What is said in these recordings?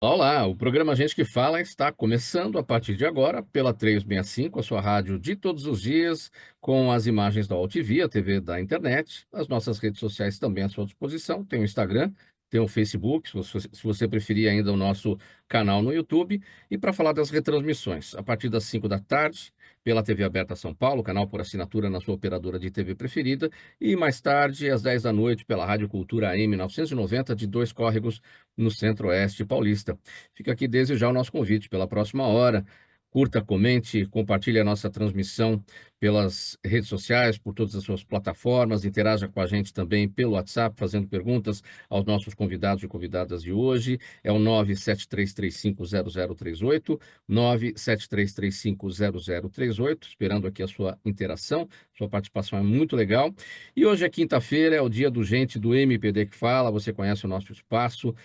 Olá, o programa Gente que Fala está começando a partir de agora pela 365, a sua rádio de todos os dias, com as imagens da UOL TV, a TV da internet, as nossas redes sociais também à sua disposição, tem o Instagram, tem o Facebook, se você preferir ainda o nosso canal no YouTube, e para falar das retransmissões, a partir das 5 da tarde, pela TV Aberta São Paulo, canal por assinatura na sua operadora de TV preferida, e mais tarde, às 10 da noite, pela Rádio Cultura AM 990, de Dois Córregos, no Centro-Oeste paulista. Fica aqui desde já o nosso convite pela próxima hora. Curta, comente, compartilhe a nossa transmissão pelas redes sociais, por todas as suas plataformas, interaja com a gente também pelo WhatsApp, fazendo perguntas aos nossos convidados e convidadas de hoje. É o 973350038, 973350038, esperando aqui a sua interação, sua participação é muito legal. E hoje é quinta-feira, é o dia do Gente do MPD que Fala, você conhece o nosso espaço,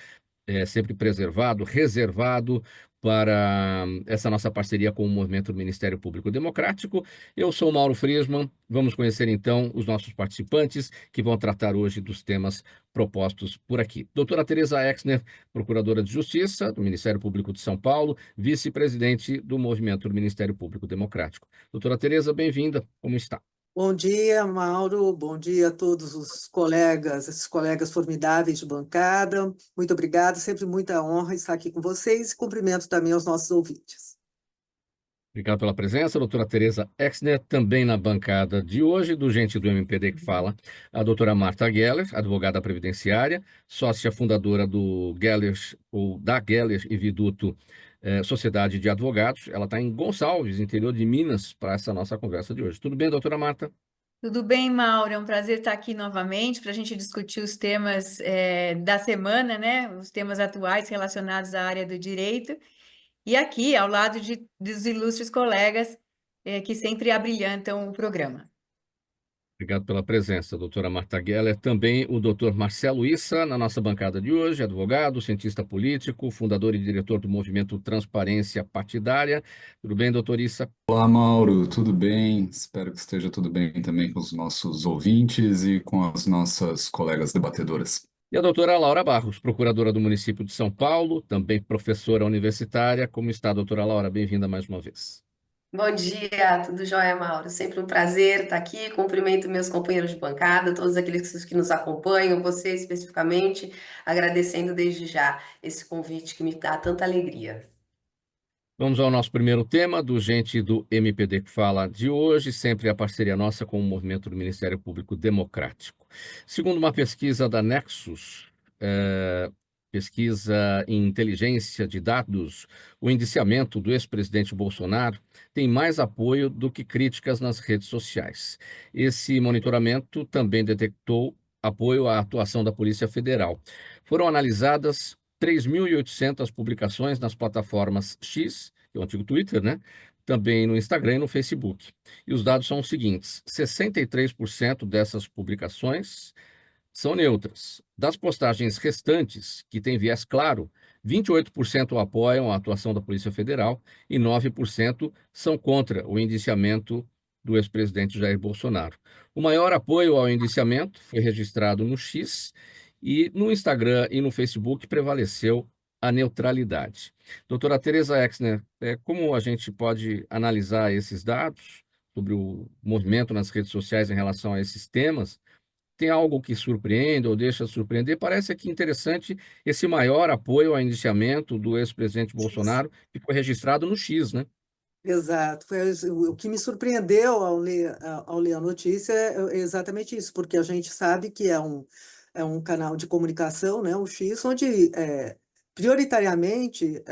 sempre preservado, reservado para essa nossa parceria com o Movimento do Ministério Público Democrático. Eu sou o Mauro Friesman, vamos conhecer então os nossos participantes que vão tratar hoje dos temas propostos por aqui. Doutora Tereza Exner, Procuradora de Justiça do Ministério Público de São Paulo, vice-presidente do Movimento do Ministério Público Democrático. Doutora Tereza, bem-vinda, como está? Bom dia, Mauro. Bom dia a todos os colegas, esses colegas formidáveis de bancada. Muito obrigada, sempre muita honra estar aqui com vocês e cumprimento também aos nossos ouvintes. Obrigado pela presença, doutora Tereza Exner, também na bancada de hoje, do Gente do MPD que Fala, a doutora Marta Geller, advogada previdenciária, sócia fundadora do Geller, ou da Geller e Viduto Sociedade de Advogados. Ela está em Gonçalves, interior de Minas, para essa nossa conversa de hoje. Tudo bem, doutora Marta? Tudo bem, Mauro? É um prazer estar aqui novamente para a gente discutir os temas da semana, né? Os temas atuais relacionados à área do direito. E aqui, ao lado dos ilustres colegas que sempre abrilhantam o programa. Obrigado pela presença, doutora Marta Geller. Também o doutor Marcelo Issa, na nossa bancada de hoje, advogado, cientista político, fundador e diretor do movimento Transparência Partidária. Tudo bem, doutor Issa? Olá, Mauro, tudo bem? Espero que esteja tudo bem também com os nossos ouvintes e com as nossas colegas debatedoras. E a doutora Laura Barros, procuradora do município de São Paulo, também professora universitária. Como está, doutora Laura? Bem-vinda mais uma vez. Bom dia, tudo jóia, Mauro? Sempre um prazer estar aqui. Cumprimento meus companheiros de bancada, todos aqueles que nos acompanham, você especificamente, agradecendo desde já esse convite que me dá tanta alegria. Vamos ao nosso primeiro tema do Gente do MPD que Fala de hoje, sempre a parceria nossa com o movimento do Ministério Público Democrático. Segundo uma pesquisa da Nexus, pesquisa em inteligência de dados, o indiciamento do ex-presidente Bolsonaro tem mais apoio do que críticas nas redes sociais. Esse monitoramento também detectou apoio à atuação da Polícia Federal. Foram analisadas 3.800 publicações nas plataformas X, que é o antigo Twitter, né? Também no Instagram e no Facebook. E os dados são os seguintes: 63% dessas publicações são neutras. Das postagens restantes, que têm viés claro, 28% apoiam a atuação da Polícia Federal e 9% são contra o indiciamento do ex-presidente Jair Bolsonaro. O maior apoio ao indiciamento foi registrado no X e no Instagram e no Facebook prevaleceu a neutralidade. Doutora Tereza Exner, como a gente pode analisar esses dados sobre o movimento nas redes sociais em relação a esses temas? Tem algo que surpreende ou deixa surpreender? Parece aqui interessante esse maior apoio ao indiciamento do ex-presidente Bolsonaro, que foi registrado no X, né? Exato. O que me surpreendeu ao ler a notícia é exatamente isso, porque a gente sabe que é um canal de comunicação, né, o X, onde prioritariamente,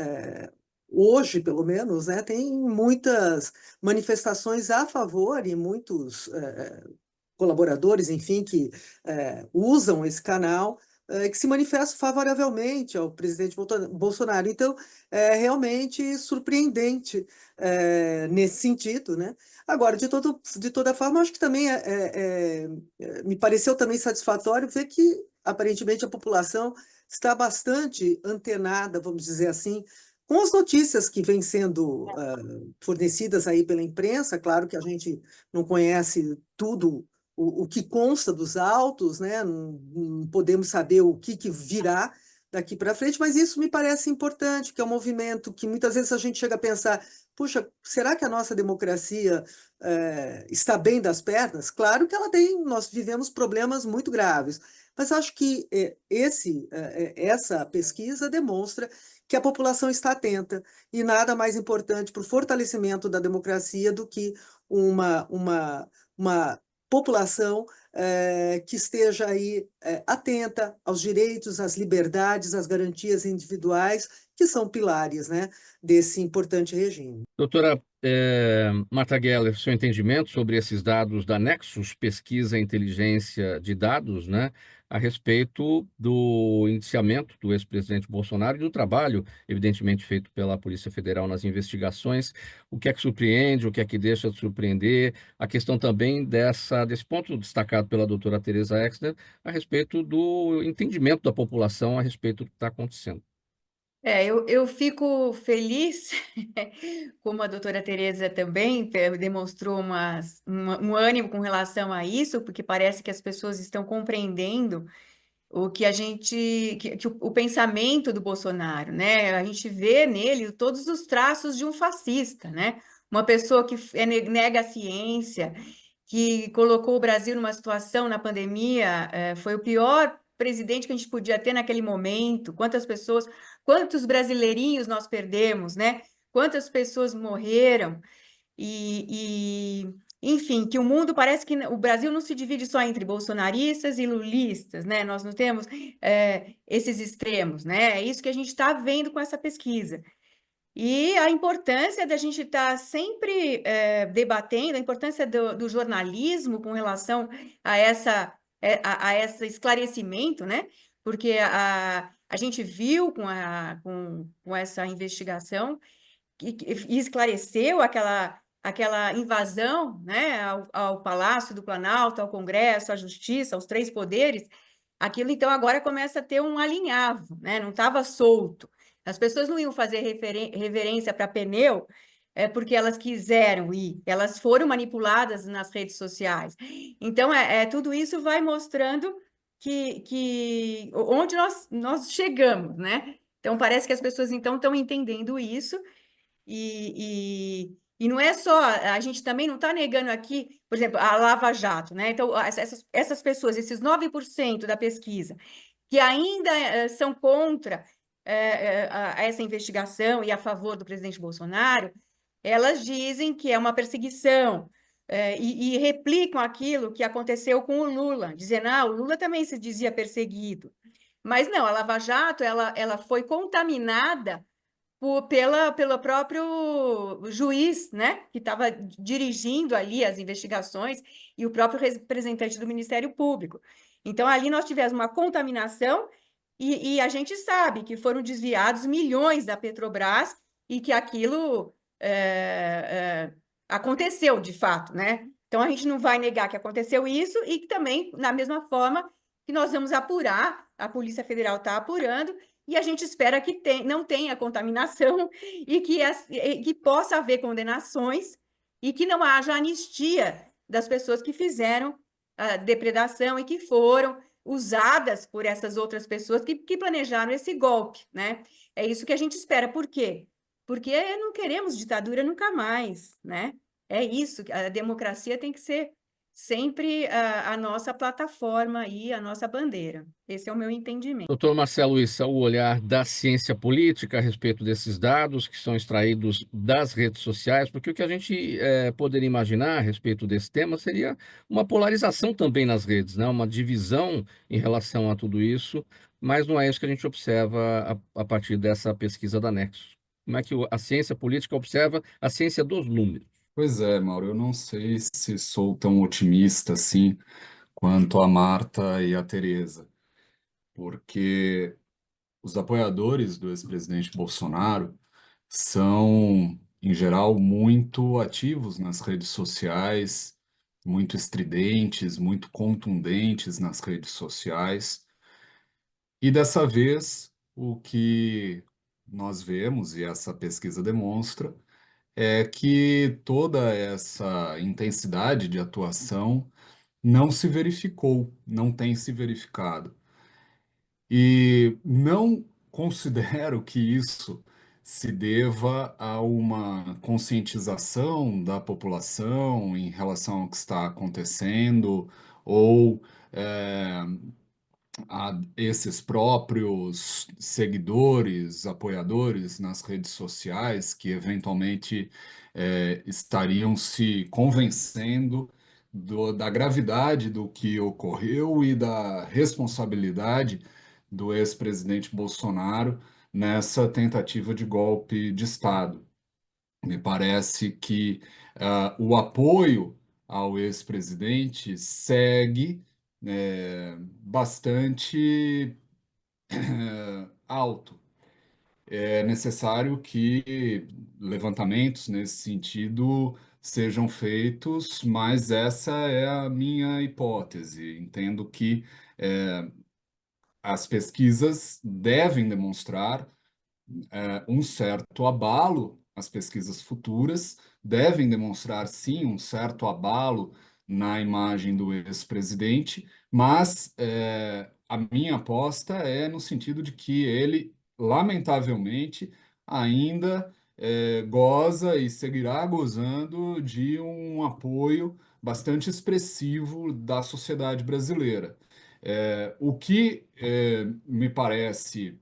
hoje pelo menos, né, tem muitas manifestações a favor e muitos colaboradores, enfim, que usam esse canal, que se manifestam favoravelmente ao presidente Bolsonaro. Então, é realmente surpreendente nesse sentido, né? Agora, de toda forma, acho que também me pareceu também satisfatório ver que, aparentemente, a população está bastante antenada, vamos dizer assim, com as notícias que vêm sendo fornecidas aí pela imprensa. Claro que a gente não conhece tudo o que consta dos autos, né? Não podemos saber o que virá daqui para frente, mas isso me parece importante, que é um movimento que muitas vezes a gente chega a pensar, puxa, será que a nossa democracia está bem das pernas? Claro que ela tem, nós vivemos problemas muito graves, mas acho que essa pesquisa demonstra que a população está atenta, e nada mais importante para o fortalecimento da democracia do que uma população que esteja aí atenta aos direitos, às liberdades, às garantias individuais, que são pilares, né, desse importante regime. Doutora Marta Geller, seu entendimento sobre esses dados da Nexus, pesquisa e inteligência de dados, né, a respeito do indiciamento do ex-presidente Bolsonaro e do trabalho, evidentemente, feito pela Polícia Federal nas investigações. O que é que surpreende, o que é que deixa de surpreender? A questão também desse ponto destacado pela doutora Teresa Exner, a respeito do entendimento da população a respeito do que está acontecendo. Eu fico feliz, como a doutora Tereza também demonstrou um ânimo com relação a isso, porque parece que as pessoas estão compreendendo o que a gente, que o pensamento do Bolsonaro, né? A gente vê nele todos os traços de um fascista, né? Uma pessoa que nega a ciência, que colocou o Brasil numa situação na pandemia, foi o pior presidente que a gente podia ter naquele momento. Quantas pessoas, quantos brasileirinhos nós perdemos, né? Quantas pessoas morreram enfim, que o mundo parece que o Brasil não se divide só entre bolsonaristas e lulistas, né? Nós não temos esses extremos, né? É isso que a gente está vendo com essa pesquisa. E a importância da gente estar sempre debatendo, a importância do jornalismo com relação a esse esclarecimento, né? Porque a gente viu com essa investigação e esclareceu aquela invasão, né, ao Palácio do Planalto, ao Congresso, à Justiça, aos três poderes. Aquilo, então, agora começa a ter um alinhavo, né? Não estava solto. As pessoas não iam fazer reverência para pneu porque elas quiseram ir, elas foram manipuladas nas redes sociais. Então, tudo isso vai mostrando onde nós chegamos, né? Então, parece que as pessoas, então, estão entendendo isso, e não é só, a gente também não está negando aqui, por exemplo, a Lava Jato, né? Então, essas pessoas, esses 9% da pesquisa, que ainda são contra essa investigação e a favor do presidente Bolsonaro, elas dizem que é uma perseguição, e replicam aquilo que aconteceu com o Lula, dizendo, o Lula também se dizia perseguido. Mas não, a Lava Jato, ela foi contaminada pelo próprio juiz, né, que estava dirigindo ali as investigações, e o próprio representante do Ministério Público. Então, ali nós tivemos uma contaminação, e a gente sabe que foram desviados milhões da Petrobras e que aquilo aconteceu de fato, né? Então, a gente não vai negar que aconteceu isso, e que também, na mesma forma, que nós vamos apurar, a Polícia Federal está apurando, e a gente espera que não tenha contaminação e que possa haver condenações e que não haja anistia das pessoas que fizeram a depredação e que foram usadas por essas outras pessoas que planejaram esse golpe, né? É isso que a gente espera. Por quê? Porque não queremos ditadura nunca mais, né? É isso, a democracia tem que ser sempre a nossa plataforma e a nossa bandeira. Esse é o meu entendimento. Doutor Marcelo Issa, o olhar da ciência política a respeito desses dados que são extraídos das redes sociais, porque o que a gente poderia imaginar a respeito desse tema seria uma polarização também nas redes, né? Uma divisão em relação a tudo isso, mas não é isso que a gente observa a partir dessa pesquisa da Nexus. Como é que a ciência política observa a ciência dos números? Pois é, Mauro, eu não sei se sou tão otimista assim quanto a Marta e a Teresa, porque os apoiadores do ex-presidente Bolsonaro são, em geral, muito ativos nas redes sociais, muito estridentes, muito contundentes nas redes sociais. E dessa vez, o que nós vemos, e essa pesquisa demonstra, é que toda essa intensidade de atuação não se verificou, não tem se verificado. E não considero que isso se deva a uma conscientização da população em relação ao que está acontecendo, ou eh, a esses próprios seguidores, apoiadores nas redes sociais que eventualmente estariam se convencendo da gravidade do que ocorreu e da responsabilidade do ex-presidente Bolsonaro nessa tentativa de golpe de Estado. Me parece que o apoio ao ex-presidente segue bastante alto. É necessário que levantamentos nesse sentido sejam feitos, mas essa é a minha hipótese. Entendo que as pesquisas devem demonstrar um certo abalo, as pesquisas futuras devem demonstrar, sim, um certo abalo na imagem do ex-presidente, mas a minha aposta é no sentido de que ele, lamentavelmente, ainda goza e seguirá gozando de um apoio bastante expressivo da sociedade brasileira. O que me parece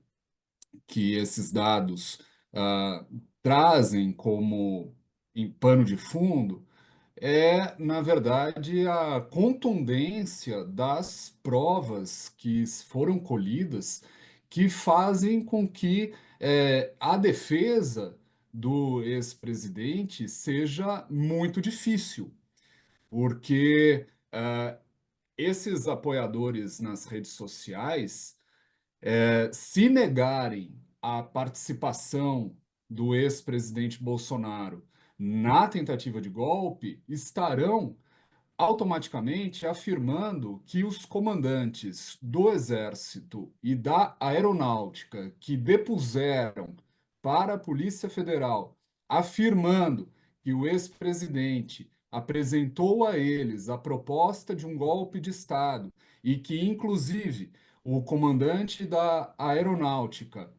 que esses dados ah, trazem como em pano de fundo é, na verdade, a contundência das provas que foram colhidas que fazem com que a defesa do ex-presidente seja muito difícil, porque esses apoiadores nas redes sociais se negarem a participação do ex-presidente Bolsonaro na tentativa de golpe, estarão automaticamente afirmando que os comandantes do Exército e da Aeronáutica que depuseram para a Polícia Federal, afirmando que o ex-presidente apresentou a eles a proposta de um golpe de Estado e que, inclusive, o comandante da Aeronáutica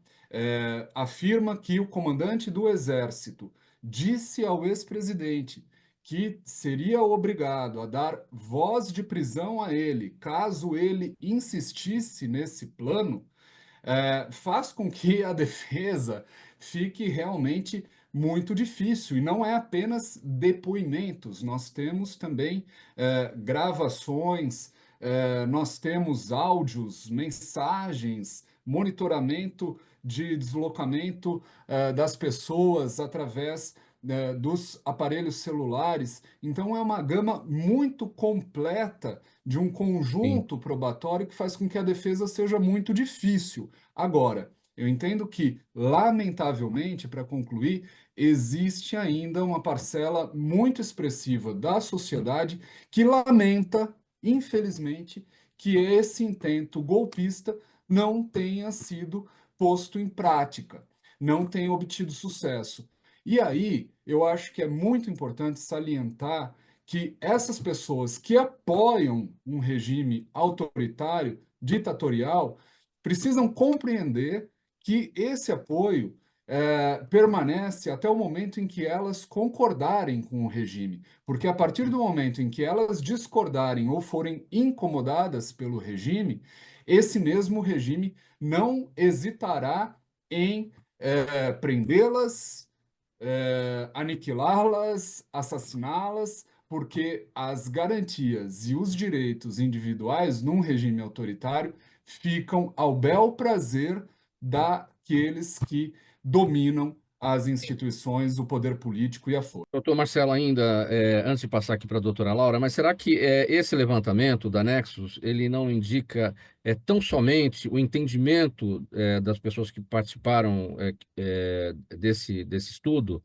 afirma que o comandante do Exército disse ao ex-presidente que seria obrigado a dar voz de prisão a ele, caso ele insistisse nesse plano, faz com que a defesa fique realmente muito difícil. E não é apenas depoimentos, nós temos também gravações, nós temos áudios, mensagens, monitoramento de deslocamento das pessoas através dos aparelhos celulares. Então, é uma gama muito completa de um Sim, conjunto probatório que faz com que a defesa seja muito difícil. Agora, eu entendo que, lamentavelmente, para concluir, existe ainda uma parcela muito expressiva da sociedade que lamenta, infelizmente, que esse intento golpista não tenha sido posto em prática, não tenha obtido sucesso. E aí, eu acho que é muito importante salientar que essas pessoas que apoiam um regime autoritário, ditatorial, precisam compreender que esse apoio permanece até o momento em que elas concordarem com o regime, porque a partir do momento em que elas discordarem ou forem incomodadas pelo regime, esse mesmo regime não hesitará em prendê-las, aniquilá-las, assassiná-las, porque as garantias e os direitos individuais num regime autoritário ficam ao bel prazer daqueles que dominam as instituições, o poder político e a força. doutor Marcelo, ainda, antes de passar aqui para a doutora Laura, mas será que esse levantamento da Nexus, ele não indica tão somente o entendimento das pessoas que participaram desse estudo,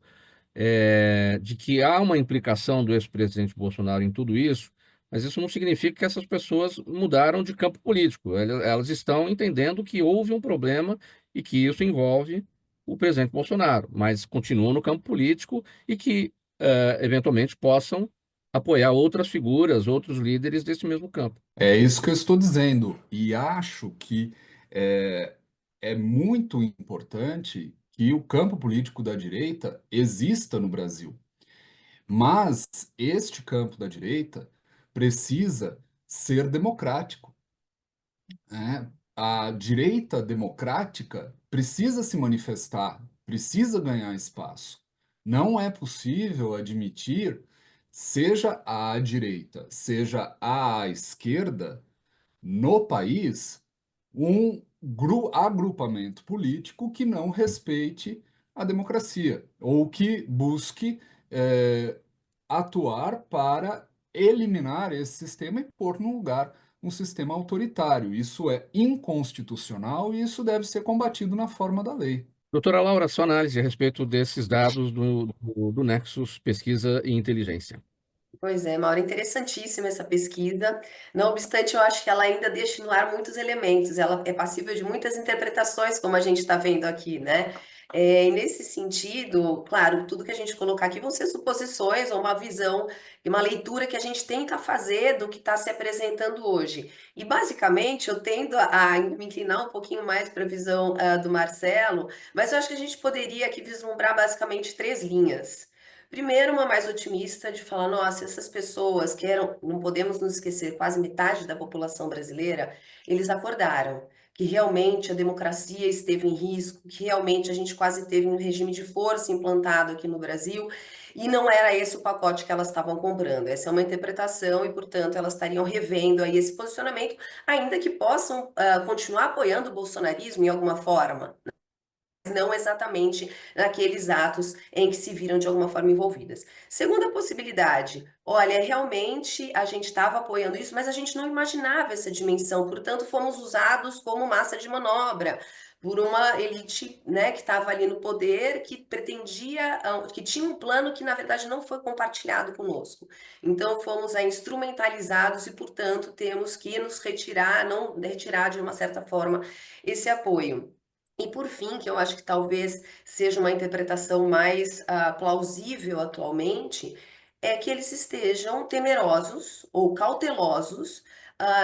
de que há uma implicação do ex-presidente Bolsonaro em tudo isso, mas isso não significa que essas pessoas mudaram de campo político. Elas estão entendendo que houve um problema e que isso envolve o presidente Bolsonaro, mas continuam no campo político e que, eventualmente, possam apoiar outras figuras, outros líderes desse mesmo campo. É isso que eu estou dizendo, e acho que é muito importante que o campo político da direita exista no Brasil. Mas este campo da direita precisa ser democrático, né? A direita democrática precisa se manifestar, precisa ganhar espaço. Não é possível admitir, seja à direita, seja à esquerda, no país, um agrupamento político que não respeite a democracia ou que busque atuar para eliminar esse sistema e pôr no lugar um sistema autoritário. Isso é inconstitucional e isso deve ser combatido na forma da lei. Doutora Laura, sua análise a respeito desses dados do Nexus Pesquisa e Inteligência. Pois é, Mauro, interessantíssima essa pesquisa. Não obstante, eu acho que ela ainda deixa no ar muitos elementos. Ela é passível de muitas interpretações, como a gente está vendo aqui, né? E nesse sentido, claro, tudo que a gente colocar aqui vão ser suposições ou uma visão e uma leitura que a gente tenta fazer do que está se apresentando hoje. E, basicamente, eu tendo a me inclinar um pouquinho mais para a visão do Marcelo, mas eu acho que a gente poderia aqui vislumbrar basicamente três linhas. Primeiro, uma mais otimista de falar, nossa, essas pessoas que eram, não podemos nos esquecer, quase metade da população brasileira, eles acordaram que realmente a democracia esteve em risco, que realmente a gente quase teve um regime de força implantado aqui no Brasil, e não era esse o pacote que elas estavam comprando. Essa é uma interpretação e, portanto, elas estariam revendo aí esse posicionamento, ainda que possam continuar apoiando o bolsonarismo em alguma forma, não exatamente naqueles atos em que se viram de alguma forma envolvidas. Segunda possibilidade, olha, realmente a gente estava apoiando isso, mas a gente não imaginava essa dimensão, portanto, fomos usados como massa de manobra por uma elite, né, que estava ali no poder, que pretendia, que tinha um plano que na verdade não foi compartilhado conosco. Então fomos instrumentalizados e, portanto, temos que nos retirar, não retirar de uma certa forma esse apoio. E por fim, que eu acho que talvez seja uma interpretação mais plausível atualmente, é que eles estejam temerosos ou cautelosos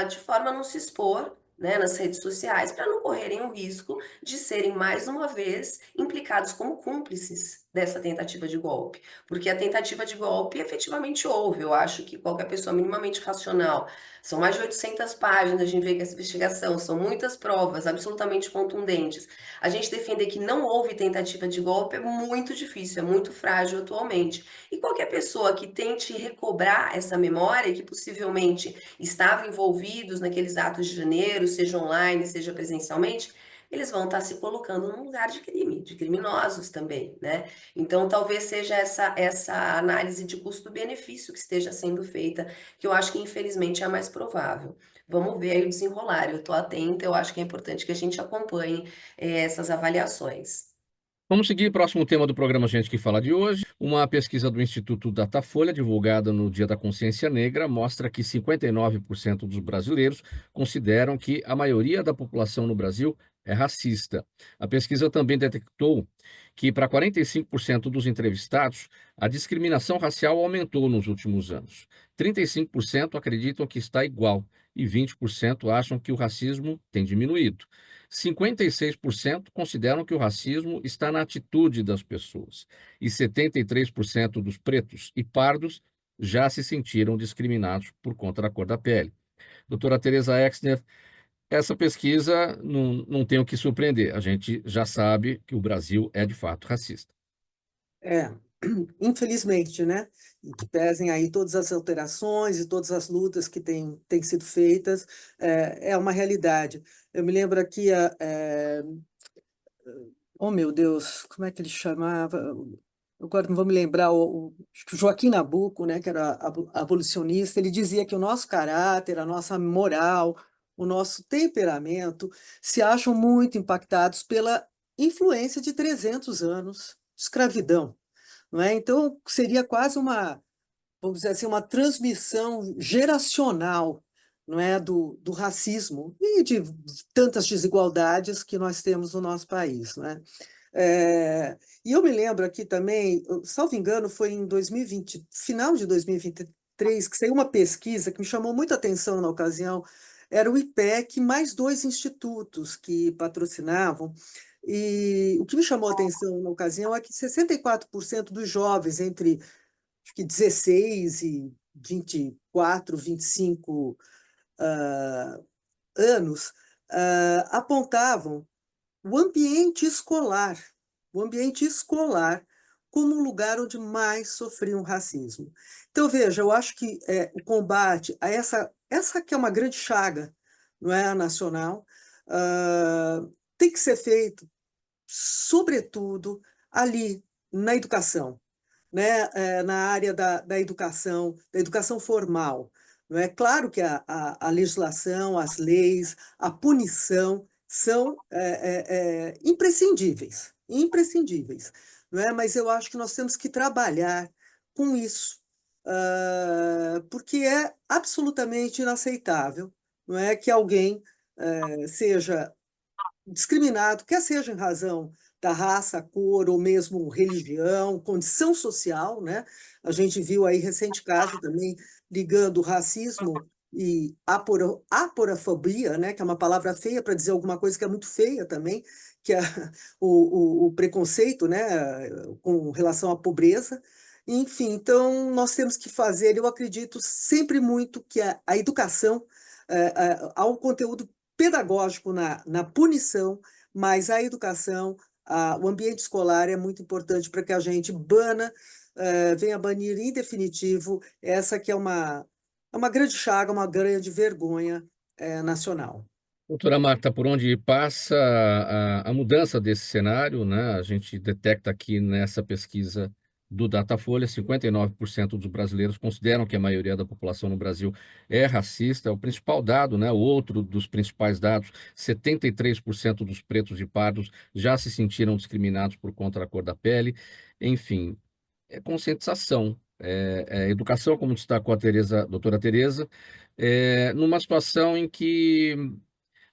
de forma a não se expor, né, nas redes sociais, para não correrem o risco de serem mais uma vez implicados como cúmplices dessa tentativa de golpe. Porque a tentativa de golpe efetivamente houve. Eu acho que qualquer pessoa minimamente racional, são mais de 800 páginas de investigação, são muitas provas absolutamente contundentes. A gente defender que não houve tentativa de golpe é muito difícil, é muito frágil atualmente. E qualquer pessoa que tente recobrar essa memória, que possivelmente estava envolvidos naqueles atos de janeiro, seja online, seja presencialmente, eles vão estar se colocando num lugar de crime, de criminosos também, né? Então, talvez seja essa análise de custo-benefício que esteja sendo feita, que eu acho que infelizmente é a mais provável. Vamos ver aí o desenrolar. Eu estou atenta, eu acho que é importante que a gente acompanhe essas avaliações. Vamos seguir. Próximo tema do programa Gente que Fala de hoje. Uma pesquisa do Instituto Datafolha, divulgada no Dia da Consciência Negra, mostra que 59% dos brasileiros consideram que a maioria da população no Brasil é racista. A pesquisa também detectou que, para 45% dos entrevistados, a discriminação racial aumentou nos últimos anos. 35% acreditam que está igual e 20% acham que o racismo tem diminuído. 56% consideram que o racismo está na atitude das pessoas e 73% dos pretos e pardos já se sentiram discriminados por conta da cor da pele. Doutora Teresa Exner, essa pesquisa não tem o que surpreender. A gente já sabe que o Brasil é de fato racista. Infelizmente, né? Em que pesem aí todas as alterações e todas as lutas que têm sido feitas, é uma realidade. Eu me lembro aqui, oh meu Deus, como é que ele chamava? Agora não vou me lembrar, acho que o Joaquim Nabuco, né, que era abolicionista, ele dizia que o nosso caráter, a nossa moral, o nosso temperamento se acham muito impactados pela influência de 300 anos de escravidão. Não é? Então, seria quase vamos dizer assim, uma transmissão geracional, não é, do racismo e de tantas desigualdades que nós temos no nosso país, não é? E eu me lembro aqui também, salvo engano, foi em 2020, final de 2023, que saiu uma pesquisa que me chamou muita atenção na ocasião, era o IPEC, mais 2 institutos que patrocinavam. E o que me chamou a atenção na ocasião é que 64% dos jovens entre acho que 16 e 24, 25 anos apontavam o ambiente escolar como o lugar onde mais sofriam racismo. Então, veja, eu acho que o combate a essa que é uma grande chaga, não é, nacional, tem que ser feito, sobretudo, ali na educação, né, na área da educação formal. Não é claro que a legislação, as leis, a punição são imprescindíveis, não é? Mas eu acho que nós temos que trabalhar com isso, porque é absolutamente inaceitável, não é, que alguém seja discriminado, quer seja em razão da raça, cor ou mesmo religião, condição social, né? A gente viu aí recente caso também ligando racismo e aporafobia, né? Que é uma palavra feia para dizer alguma coisa que é muito feia também, que é o preconceito, né? Com relação à pobreza. Enfim, então nós temos que fazer, eu acredito sempre muito que a educação, há um conteúdo pedagógico na punição, mas a educação, o ambiente escolar é muito importante para que a gente venha banir em definitivo essa que é uma grande chaga, uma grande vergonha nacional. Doutora Marta, por onde passa a mudança desse cenário, né? A gente detecta aqui nessa pesquisa do Datafolha, 59% dos brasileiros consideram que a maioria da população no Brasil é racista. É o principal dado, né? O outro dos principais dados, 73% dos pretos e pardos já se sentiram discriminados por conta da cor da pele. Enfim, é conscientização, é educação, como destacou a doutora Tereza, numa situação em que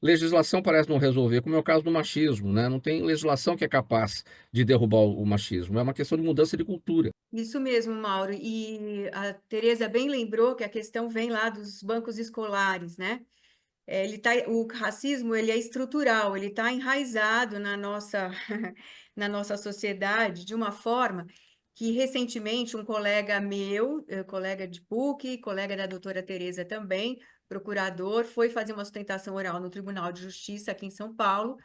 legislação parece não resolver, como é o caso do machismo, né? Não tem legislação que é capaz de derrubar o machismo, é uma questão de mudança de cultura. Isso mesmo, Mauro. E a Tereza bem lembrou que a questão vem lá dos bancos escolares, né? O racismo ele é estrutural, ele está enraizado na nossa, na nossa sociedade de uma forma que recentemente um colega meu, colega de PUC, colega da doutora Tereza também, procurador, foi fazer uma sustentação oral no Tribunal de Justiça aqui em São Paulo,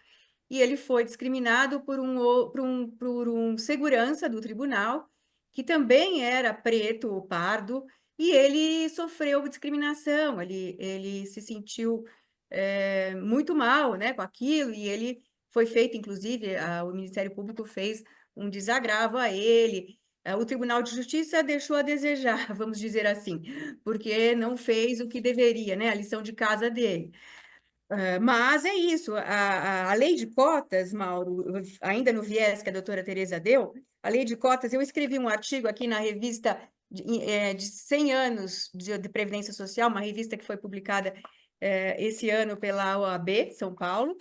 e ele foi discriminado por um segurança do tribunal, que também era preto ou pardo, e ele sofreu discriminação, ele se sentiu muito mal, né, com aquilo, e ele foi feito, inclusive, o Ministério Público fez um desagravo a ele. O Tribunal de Justiça deixou a desejar, vamos dizer assim, porque não fez o que deveria, né, a lição de casa dele. Mas é isso, a lei de cotas, Mauro, ainda no viés que a doutora Tereza deu, a lei de cotas, eu escrevi um artigo aqui na revista de 100 anos de Previdência Social, uma revista que foi publicada esse ano pela OAB São Paulo,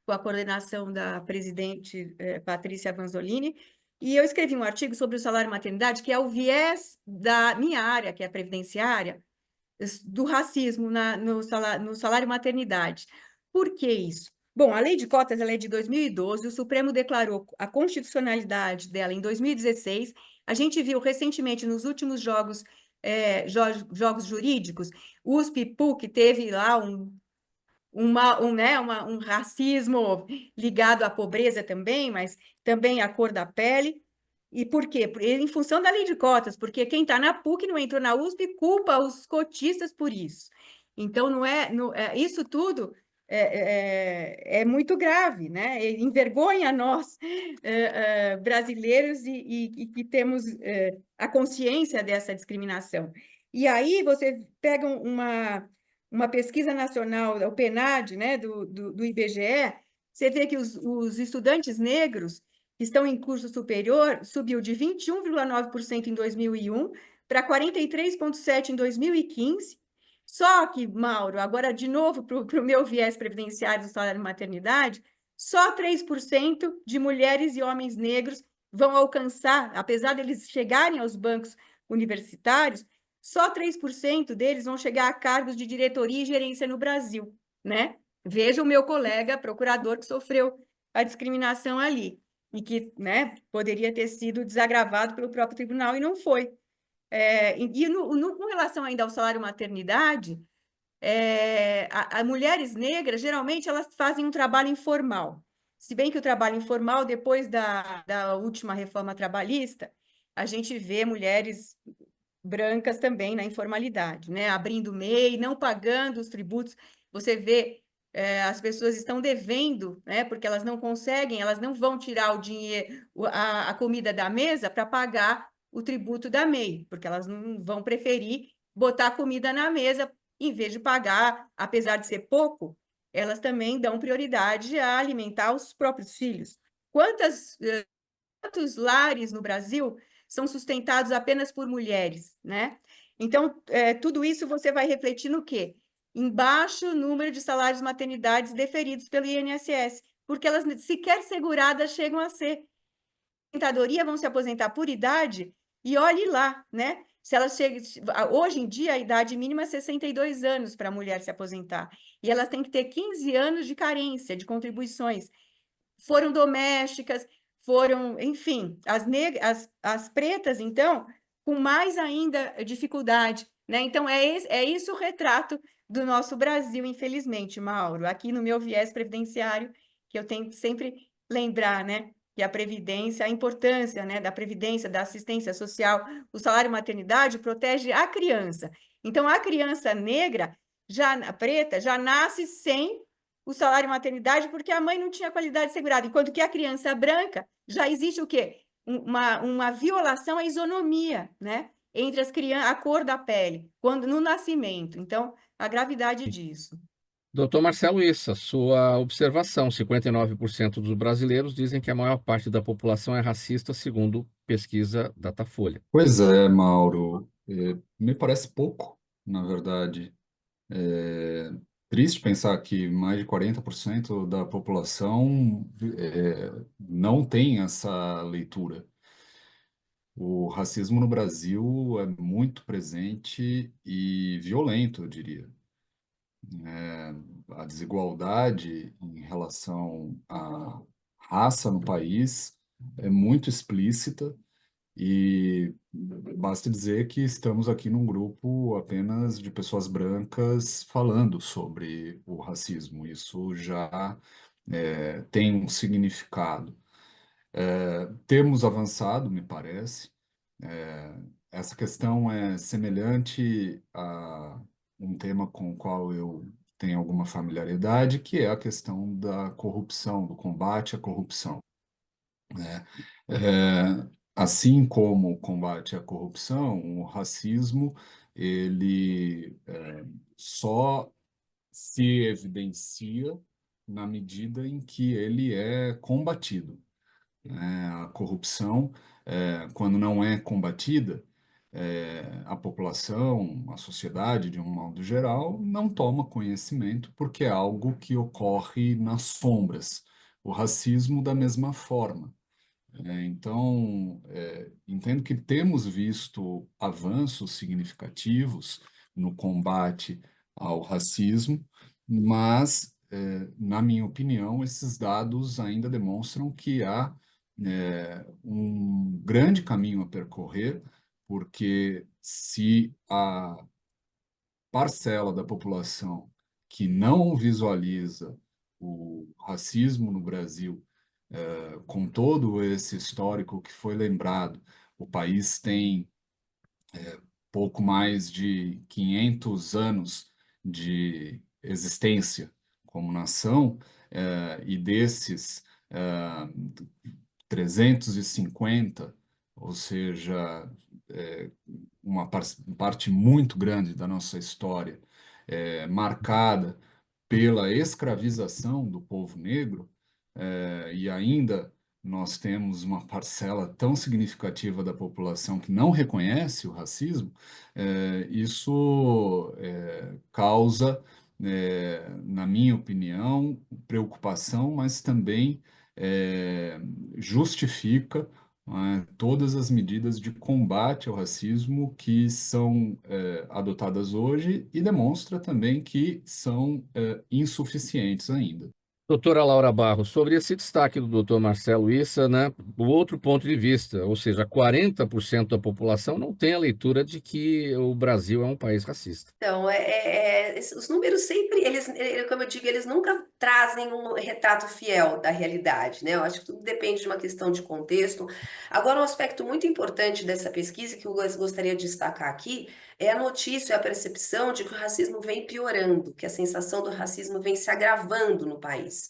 com a coordenação da presidente Patrícia Vanzolini, e eu escrevi um artigo sobre o salário maternidade, que é o viés da minha área, que é a previdenciária, do racismo no salário maternidade. Por que isso? Bom, a lei de cotas ela é de 2012, o Supremo declarou a constitucionalidade dela em 2016. A gente viu recentemente nos últimos jogos jurídicos, USP e PUC teve lá um racismo ligado à pobreza também, mas também à cor da pele. E por quê? Em função da lei de cotas, porque quem está na PUC não entrou na USP culpa os cotistas por isso. Então, isso tudo é muito grave, né? Envergonha nós, brasileiros, e que temos a consciência dessa discriminação. E aí você pega uma pesquisa nacional, o PNAD, né, do IBGE, você vê que os estudantes negros que estão em curso superior subiu de 21,9% em 2001 para 43,7% em 2015. Só que, Mauro, agora de novo para o meu viés previdenciário do salário de maternidade, só 3% de mulheres e homens negros vão alcançar, apesar deles chegarem aos bancos universitários, só 3% deles vão chegar a cargos de diretoria e gerência no Brasil, né? Veja o meu colega procurador que sofreu a discriminação ali e que, né, poderia ter sido desagravado pelo próprio tribunal e não foi. Com relação ainda ao salário maternidade, mulheres negras, geralmente, elas fazem um trabalho informal. Se bem que o trabalho informal, depois da última reforma trabalhista, a gente vê mulheres brancas também na informalidade, né? Abrindo MEI, não pagando os tributos. Você vê, as pessoas estão devendo, né? Porque elas não conseguem, elas não vão tirar o dinheiro, a comida da mesa para pagar o tributo da MEI, porque elas não vão preferir botar a comida na mesa em vez de pagar, apesar de ser pouco, elas também dão prioridade a alimentar os próprios filhos. Quantos lares no Brasil são sustentados apenas por mulheres, né? Então, tudo isso você vai refletir no quê? Em baixo número de salários maternidades deferidos pelo INSS, porque elas sequer seguradas chegam a ser. Aposentadoria vão se aposentar por idade e olhe lá, né? Se elas chegam, hoje em dia, a idade mínima é 62 anos para a mulher se aposentar. E elas têm que ter 15 anos de carência, de contribuições. Foram domésticas, enfim, as pretas, então, com mais ainda dificuldade, né? Então, é isso o retrato do nosso Brasil, infelizmente, Mauro. Aqui no meu viés previdenciário, que eu tenho que sempre lembrar, né? Que a previdência, a importância, né, da previdência, da assistência social, o salário maternidade protege a criança. Então, a criança negra, preta, já nasce sem o salário maternidade porque a mãe não tinha qualidade segurada, enquanto que a criança branca já existe o quê? Uma violação à isonomia, né? Entre as crianças, a cor da pele, quando no nascimento. Então, a gravidade disso. Doutor Marcelo Issa, sua observação: 59% dos brasileiros dizem que a maior parte da população é racista, segundo pesquisa Datafolha. Pois é, Mauro, me parece pouco, na verdade. É triste pensar que mais de 40% da população não tem essa leitura. O racismo no Brasil é muito presente e violento, eu diria. A desigualdade em relação à raça no país é muito explícita e basta dizer que estamos aqui num grupo apenas de pessoas brancas falando sobre o racismo. Isso já tem um significado. Temos avançado, me parece. É, Essa questão é semelhante a um tema com o qual eu tenho alguma familiaridade, que é a questão da corrupção, do combate à corrupção, né? Assim como o combate à corrupção, o racismo, ele só se evidencia na medida em que ele é combatido, né? A corrupção, quando não é combatida, a população, a sociedade, de um modo geral, não toma conhecimento porque é algo que ocorre nas sombras. O racismo, da mesma forma. Então, entendo que temos visto avanços significativos no combate ao racismo, mas, na minha opinião, esses dados ainda demonstram que há, um grande caminho a percorrer, porque se a parcela da população que não visualiza o racismo no Brasil, com todo esse histórico que foi lembrado, o país tem pouco mais de 500 anos de existência como nação, e desses 350, ou seja, é, parte muito grande da nossa história, marcada pela escravização do povo negro, e ainda nós temos uma parcela tão significativa da população que não reconhece o racismo, isso causa, na minha opinião, preocupação, mas também justifica não é? Todas as medidas de combate ao racismo que são adotadas hoje e demonstra também que são insuficientes ainda. Doutora Laura Barros, sobre esse destaque do doutor Marcelo Issa, né, o outro ponto de vista, ou seja, 40% da população não tem a leitura de que o Brasil é um país racista. Então, os números sempre, como eu digo, eles nunca trazem um retrato fiel da realidade, né? Eu acho que tudo depende de uma questão de contexto. Agora, um aspecto muito importante dessa pesquisa que eu gostaria de destacar aqui é a notícia, a percepção de que o racismo vem piorando, que a sensação do racismo vem se agravando no país.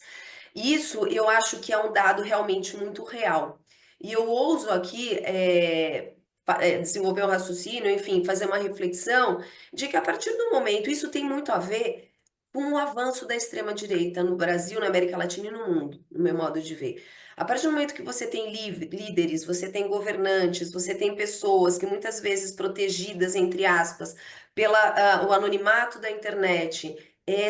Isso eu acho que é um dado realmente muito real. E eu ouso aqui desenvolver um raciocínio, enfim, fazer uma reflexão de que a partir do momento, isso tem muito a ver com o avanço da extrema-direita no Brasil, na América Latina e no mundo, no meu modo de ver. A partir do momento que você tem líderes, você tem governantes, você tem pessoas que muitas vezes protegidas, entre aspas, o anonimato da internet,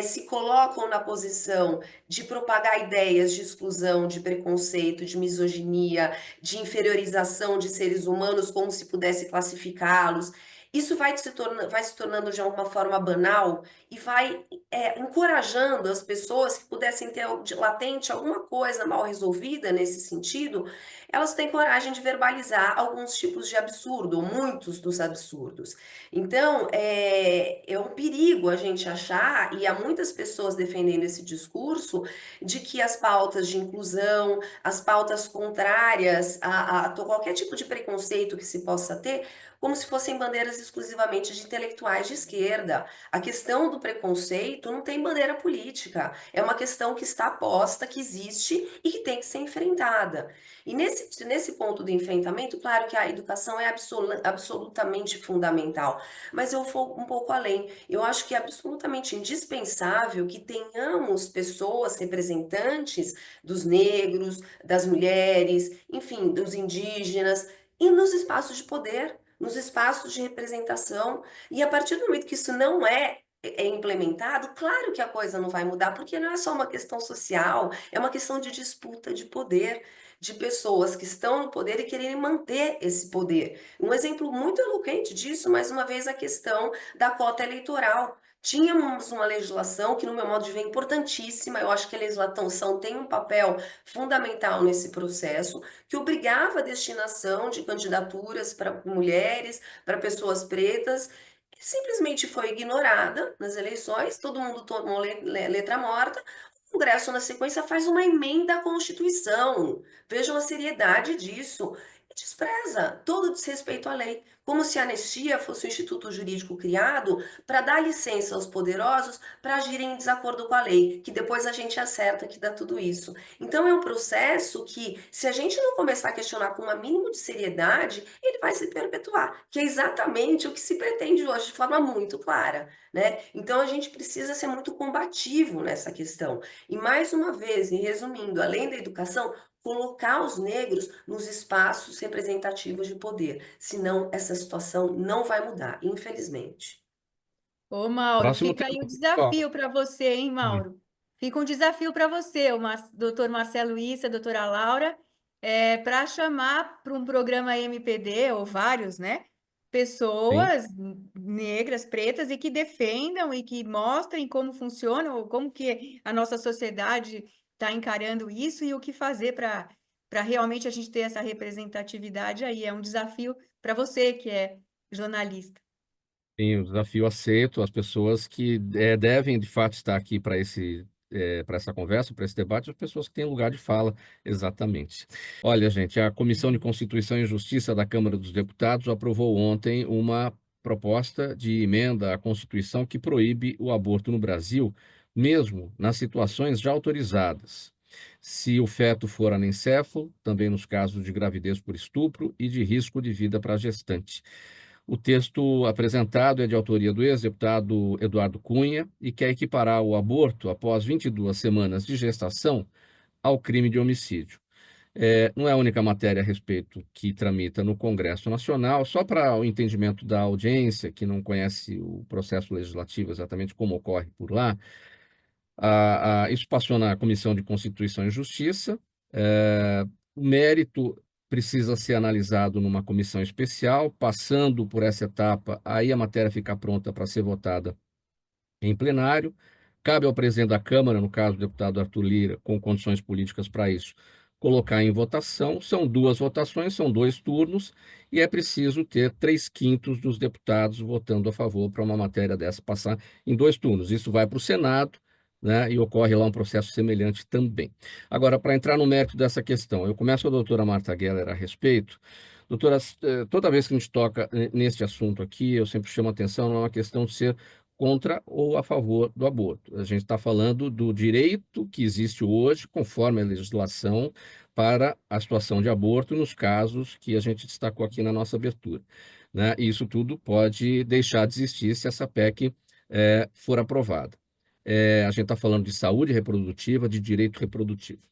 se colocam na posição de propagar ideias de exclusão, de preconceito, de misoginia, de inferiorização de seres humanos, como se pudesse classificá-los. Isso vai se tornando de alguma forma banal e vai encorajando as pessoas que pudessem ter latente alguma coisa mal resolvida nesse sentido, elas têm coragem de verbalizar alguns tipos de absurdo, ou muitos dos absurdos. Então, é um perigo a gente achar, e há muitas pessoas defendendo esse discurso, de que as pautas de inclusão, as pautas contrárias a qualquer tipo de preconceito que se possa ter, como se fossem bandeiras exclusivamente de intelectuais de esquerda. A questão do preconceito não tem bandeira política, é uma questão que está posta, que existe e que tem que ser enfrentada. E nesse ponto do enfrentamento, claro que a educação é absolutamente fundamental, mas eu vou um pouco além. Eu acho que é absolutamente indispensável que tenhamos pessoas representantes dos negros, das mulheres, enfim, dos indígenas, e nos espaços de poder, nos espaços de representação. E a partir do momento que isso não é implementado, claro que a coisa não vai mudar, porque não é só uma questão social, é uma questão de disputa de poder, de pessoas que estão no poder e quererem manter esse poder. Um exemplo muito eloquente disso, mais uma vez, a questão da cota eleitoral. Tínhamos uma legislação que, no meu modo de ver, é importantíssima. Eu acho que a legislação tem um papel fundamental nesse processo, que obrigava a destinação de candidaturas para mulheres, para pessoas pretas, que simplesmente foi ignorada nas eleições, todo mundo tomou letra morta. O Congresso, na sequência, faz uma emenda à Constituição. Vejam a seriedade disso. E despreza todo desrespeito à lei, como se a anistia fosse um instituto jurídico criado para dar licença aos poderosos para agirem em desacordo com a lei, que depois a gente acerta que dá tudo isso. Então é um processo que, se a gente não começar a questionar com um mínimo de seriedade, ele vai se perpetuar, que é exatamente o que se pretende hoje de forma muito clara, né? Então a gente precisa ser muito combativo nessa questão. E mais uma vez, e resumindo, além da educação, colocar os negros nos espaços representativos de poder. Senão, essa situação não vai mudar, infelizmente. Ô, Mauro, Próximo fica tema. aí o Ó, desafio para você, hein, Mauro? Fica um desafio para você, doutor Marcelo Issa, doutora Laura, para chamar para um programa MPD, ou vários, né? sim. Pessoas negras, pretas, e que defendam e que mostrem como funciona, ou como que a nossa sociedade está encarando isso e o que fazer para realmente a gente ter essa representatividade aí. É um desafio para você, que é jornalista. Sim, o desafio aceito, as pessoas que devem, de fato, estar aqui para essa conversa, para esse debate, as pessoas que têm lugar de fala, exatamente. Olha, gente, a Comissão de Constituição e Justiça da Câmara dos Deputados aprovou ontem uma proposta de emenda à Constituição que proíbe o aborto no Brasil, mesmo nas situações já autorizadas. Se o feto for anencefalo, também nos casos de gravidez por estupro e de risco de vida para a gestante. O texto apresentado é de autoria do ex-deputado Eduardo Cunha e quer equiparar o aborto após 22 semanas de gestação ao crime de homicídio. Não é a única matéria a respeito que tramita no Congresso Nacional, só para o entendimento da audiência, que não conhece o processo legislativo exatamente como ocorre por lá, isso passou na Comissão de Constituição e Justiça. O mérito precisa ser analisado numa comissão especial. Passando por essa etapa, aí a matéria fica pronta para ser votada em plenário. Cabe ao presidente da Câmara, no caso o deputado Arthur Lira, com condições políticas para isso, colocar em votação. São 2 votações, são 2 turnos, e é preciso ter 3/5 dos deputados votando a favor para uma matéria dessa passar em 2 turnos. Isso vai para o Senado, né, e ocorre lá um processo semelhante também. Agora, para entrar no mérito dessa questão, eu começo com a doutora Marta Geller a respeito. Doutora, toda vez que a gente toca neste assunto aqui, eu sempre chamo a atenção, não é uma questão de ser contra ou a favor do aborto. A gente está falando do direito que existe hoje, conforme a legislação, para a situação de aborto nos casos que a gente destacou aqui na nossa abertura, né? E isso tudo pode deixar de existir se essa PEC for aprovada. A gente está falando de saúde reprodutiva, de direito reprodutivo.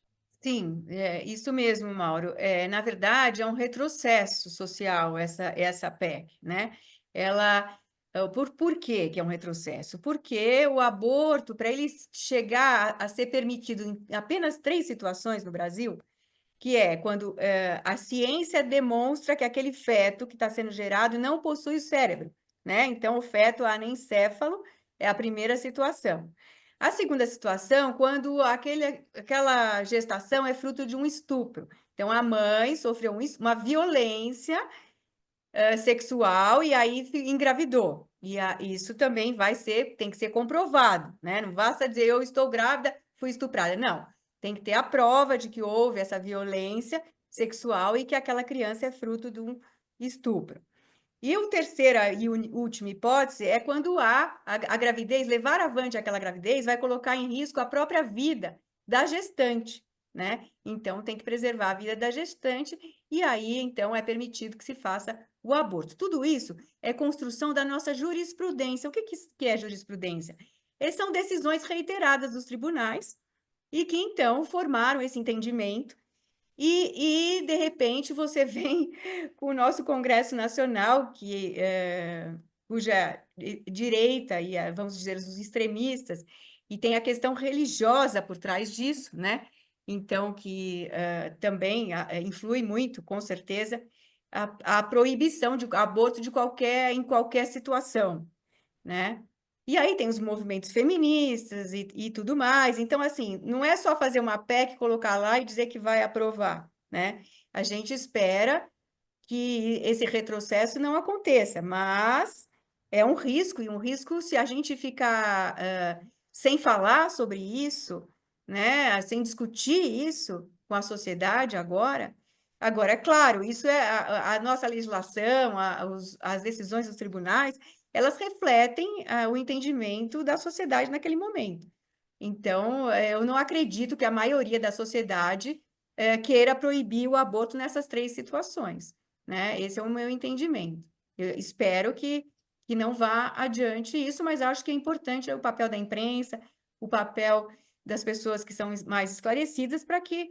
Sim, é isso mesmo, Mauro. Na verdade, é um retrocesso social essa PEC, né? Ela, por quê que é um retrocesso? Porque o aborto, para ele chegar a ser permitido em apenas 3 situações no Brasil, que é quando a ciência demonstra que aquele feto que está sendo gerado não possui o cérebro, né? Então, o feto anencéfalo é a primeira situação. A segunda situação, quando aquela gestação é fruto de um estupro. Então, a mãe sofreu uma violência sexual e aí engravidou. Isso também tem que ser comprovado, né? Não basta dizer eu estou grávida, fui estuprada. Não, tem que ter a prova de que houve essa violência sexual e que aquela criança é fruto de um estupro. E a terceira e última hipótese é quando a gravidez, levar avante aquela gravidez, vai colocar em risco a própria vida da gestante, né? Então, tem que preservar a vida da gestante e aí, então, é permitido que se faça o aborto. Tudo isso é construção da nossa jurisprudência. O que é jurisprudência? São decisões reiteradas dos tribunais e que, então, formaram esse entendimento e, de repente, você vem com o nosso Congresso Nacional, cuja direita, vamos dizer, os extremistas, e tem a questão religiosa por trás disso, né? Então, que também influi muito, com certeza, a proibição de aborto em qualquer situação, né? E aí tem os movimentos feministas e tudo mais. Então, assim, não é só fazer uma PEC, colocar lá e dizer que vai aprovar, né? A gente espera que esse retrocesso não aconteça, mas é um risco, e um risco se a gente ficar sem falar sobre isso, né? Sem discutir isso com a sociedade agora. Agora, é claro, isso é a nossa legislação, as decisões dos tribunais, elas refletem o entendimento da sociedade naquele momento. Então, eu não acredito que a maioria da sociedade queira proibir o aborto nessas 3 situações, né? Esse é o meu entendimento. Eu espero que não vá adiante isso, mas acho que é importante o papel da imprensa, o papel das pessoas que são mais esclarecidas para que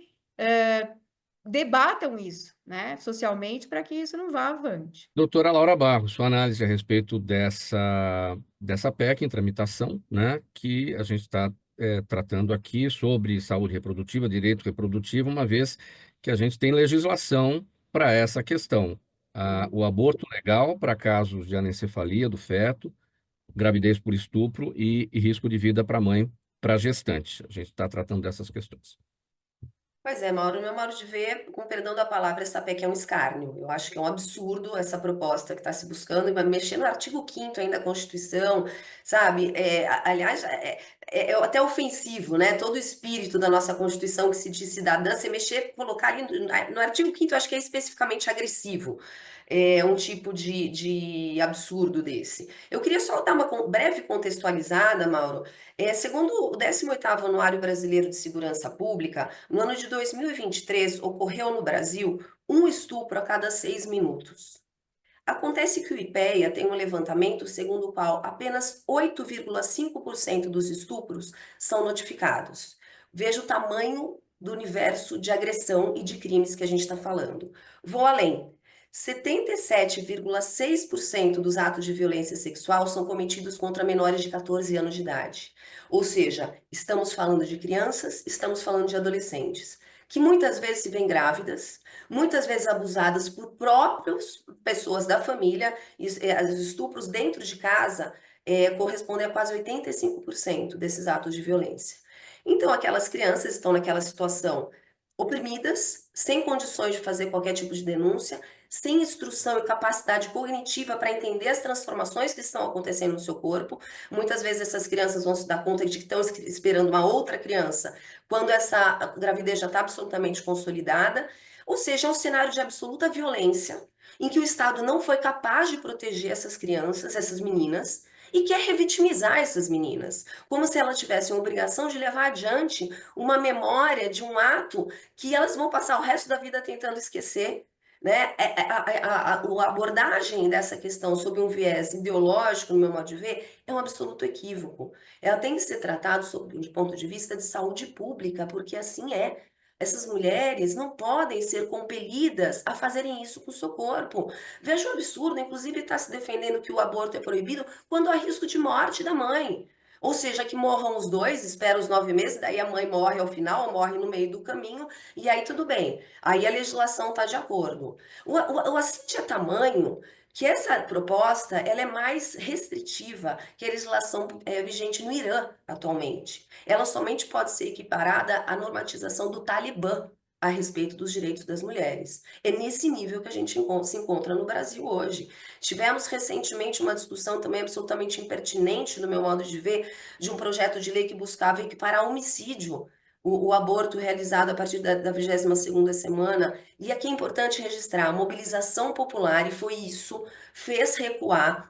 debatam isso, né, socialmente, para que isso não vá avante. Doutora Laura Barros, sua análise a respeito dessa PEC em tramitação, né, que a gente está tratando aqui sobre saúde reprodutiva, direito reprodutivo, uma vez que a gente tem legislação para essa questão. O aborto legal para casos de anencefalia do feto, gravidez por estupro e risco de vida para a mãe, para a gestante. A gente está tratando dessas questões. Pois é, Mauro, no meu modo de ver, com perdão da palavra, essa PEC é um escárnio. Eu acho que é um absurdo essa proposta que está se buscando, e mexer no artigo 5º ainda da Constituição, sabe? Aliás, é até ofensivo, né? Todo o espírito da nossa Constituição que se diz cidadã, você mexer, colocar ali no artigo 5º, acho que é especificamente agressivo. É um tipo de absurdo desse. Eu queria só dar uma breve contextualizada, Mauro. Segundo o 18º Anuário Brasileiro de Segurança Pública, no ano de 2023, ocorreu no Brasil um estupro a cada 6 minutos. Acontece que o IPEA tem um levantamento segundo o qual apenas 8,5% dos estupros são notificados. Veja o tamanho do universo de agressão e de crimes que a gente está falando. Vou além. 77,6% dos atos de violência sexual são cometidos contra menores de 14 anos de idade. Ou seja, estamos falando de crianças, estamos falando de adolescentes. que muitas vezes se veem grávidas, muitas vezes abusadas por próprias pessoas da família, e os estupros dentro de casa correspondem a quase 85% desses atos de violência. Então, aquelas crianças estão naquela situação oprimidas, sem condições de fazer qualquer tipo de denúncia, sem instrução e capacidade cognitiva para entender as transformações que estão acontecendo no seu corpo. Muitas vezes essas crianças vão se dar conta de que estão esperando uma outra criança, quando essa gravidez já está absolutamente consolidada. Ou seja, é um cenário de absoluta violência, em que o Estado não foi capaz de proteger essas crianças, essas meninas, e quer revitimizar essas meninas, como se elas tivessem a obrigação de levar adiante uma memória de um ato que elas vão passar o resto da vida tentando esquecer. Né? A abordagem dessa questão sob um viés ideológico, no meu modo de ver, é um absoluto equívoco. Ela tem que ser tratada sob um ponto de vista de saúde pública, porque assim é. Essas mulheres não podem ser compelidas a fazerem isso com o seu corpo. Veja o absurdo, inclusive está se defendendo que o aborto é proibido quando há risco de morte da mãe. Ou seja, que morram os dois, espera os 9 meses, daí a mãe morre ao final, ou morre no meio do caminho, e aí tudo bem. Aí a legislação está de acordo. O assédio é tamanho que essa proposta ela é mais restritiva que a legislação vigente no Irã atualmente. Ela somente pode ser equiparada à normatização do Talibã a respeito dos direitos das mulheres. É nesse nível que a gente se encontra no Brasil hoje. Tivemos recentemente uma discussão também absolutamente impertinente, no meu modo de ver, de um projeto de lei que buscava equiparar homicídio o aborto realizado a partir da 22ª semana. E aqui é importante registrar a mobilização popular, e foi isso, fez recuar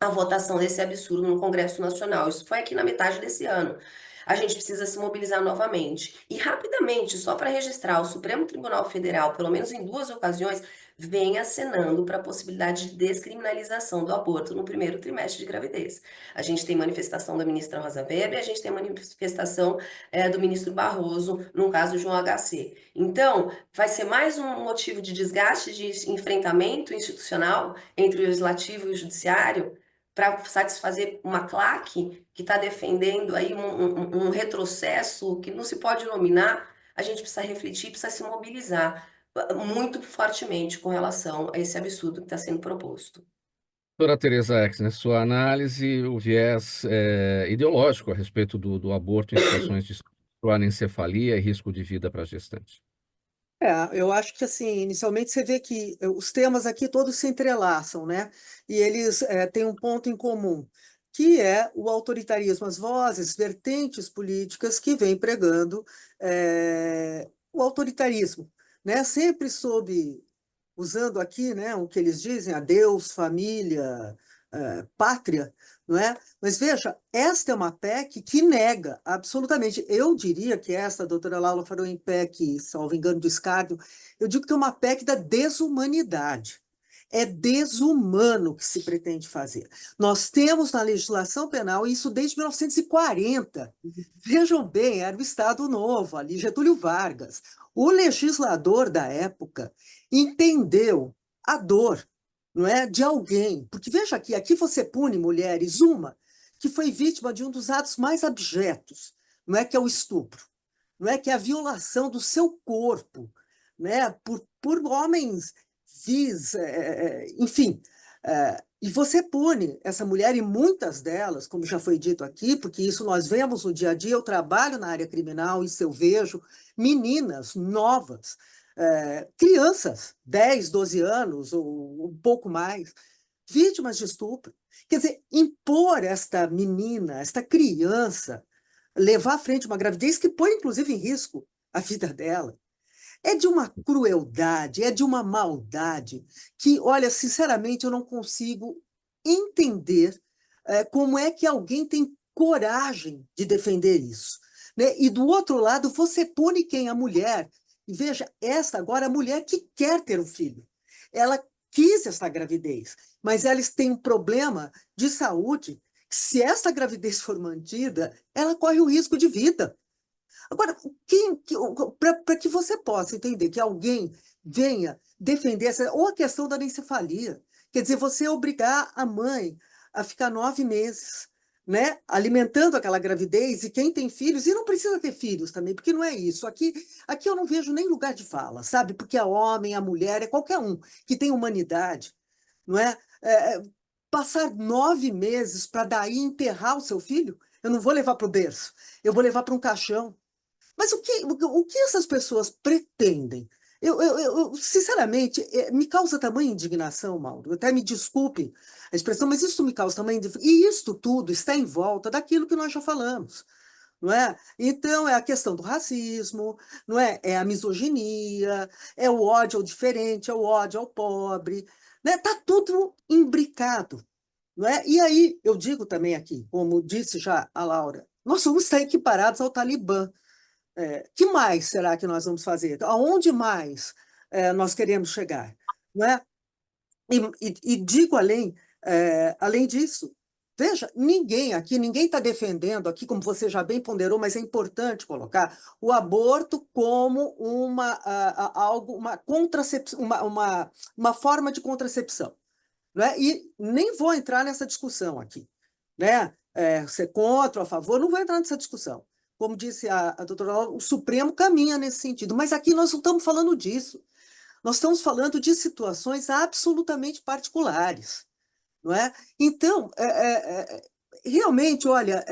a votação desse absurdo no Congresso Nacional. Isso foi aqui na metade desse ano. A gente precisa se mobilizar novamente. E rapidamente, só para registrar, o Supremo Tribunal Federal, pelo menos em 2 ocasiões, vem acenando para a possibilidade de descriminalização do aborto no primeiro trimestre de gravidez. A gente tem manifestação da ministra Rosa Weber, a gente tem manifestação do ministro Barroso, no caso de um HC. Então, vai ser mais um motivo de desgaste, de enfrentamento institucional entre o Legislativo e o Judiciário, para satisfazer uma claque que está defendendo aí um retrocesso que não se pode nominar. A gente precisa refletir, precisa se mobilizar muito fortemente com relação a esse absurdo que está sendo proposto. Doutora Teresa Exner, sua análise, o viés ideológico a respeito do aborto em situações de anencefalia e risco de vida para a gestante. Eu acho que, assim, inicialmente você vê que os temas aqui todos se entrelaçam, né? E eles têm um ponto em comum, que é o autoritarismo, as vozes, vertentes políticas que vêm pregando o autoritarismo, né? Sempre usando aqui, né, o que eles dizem, a Deus, família, pátria, não é? Mas veja, esta é uma PEC que nega absolutamente. Eu diria que esta, a doutora Laura falou em PEC, salvo engano, do escárnio, eu digo que é uma PEC da desumanidade. É desumano que se pretende fazer. Nós temos na legislação penal isso desde 1940. Vejam bem, era o Estado Novo, ali Getúlio Vargas. O legislador da época entendeu a dor, não é, de alguém. Porque veja aqui você pune mulheres, uma que foi vítima de um dos atos mais abjetos, não é, que é o estupro, não é, que é a violação do seu corpo, né, por homens vis, enfim. E você pune essa mulher, e muitas delas, como já foi dito aqui, porque isso nós vemos no dia a dia, eu trabalho na área criminal, isso eu vejo, meninas novas, crianças, 10, 12 anos, ou um pouco mais, vítimas de estupro. Quer dizer, impor esta menina, esta criança, levar à frente uma gravidez que põe, inclusive, em risco a vida dela, é de uma crueldade, é de uma maldade que, olha, sinceramente, eu não consigo entender como é que alguém tem coragem de defender isso, né? E do outro lado, você pune quem? A mulher. E veja, essa agora é a mulher que quer ter um filho. Ela quis essa gravidez, mas ela tem um problema de saúde. Se essa gravidez for mantida, ela corre o risco de vida. Agora, para que você possa entender que alguém venha defender ou a questão da anencefalia, quer dizer, você obrigar a mãe a ficar 9 meses né, alimentando aquela gravidez, e quem tem filhos, e não precisa ter filhos também, porque não é isso. Aqui eu não vejo nem lugar de fala, sabe? Porque é homem, a mulher, é qualquer um que tem humanidade, não é? Passar 9 meses para daí enterrar o seu filho, eu não vou levar para o berço, eu vou levar para um caixão. Mas o que essas pessoas pretendem? Sinceramente, me causa tamanha indignação, Mauro. Até me desculpe a expressão, mas isso me causa tamanha indignação. E isto tudo está em volta daquilo que nós já falamos, não é? Então, é a questão do racismo, não é? É a misoginia, é o ódio ao diferente, é o ódio ao pobre, né? Tá tudo imbricado, não é? E aí, eu digo também aqui, como disse já a Laura, nós vamos estar equiparados ao Talibã. Que mais será que nós vamos fazer? Aonde mais nós queremos chegar? Não é? E digo além disso, veja, ninguém está defendendo aqui, como você já bem ponderou, mas é importante colocar o aborto como uma contracepção, uma forma de contracepção, não é? E nem vou entrar nessa discussão aqui, né? Ser contra ou a favor, não vou entrar nessa discussão. Como disse a doutora Laura, o Supremo caminha nesse sentido, mas aqui nós não estamos falando disso. Nós estamos falando de situações absolutamente particulares, não é? Então, realmente, olha,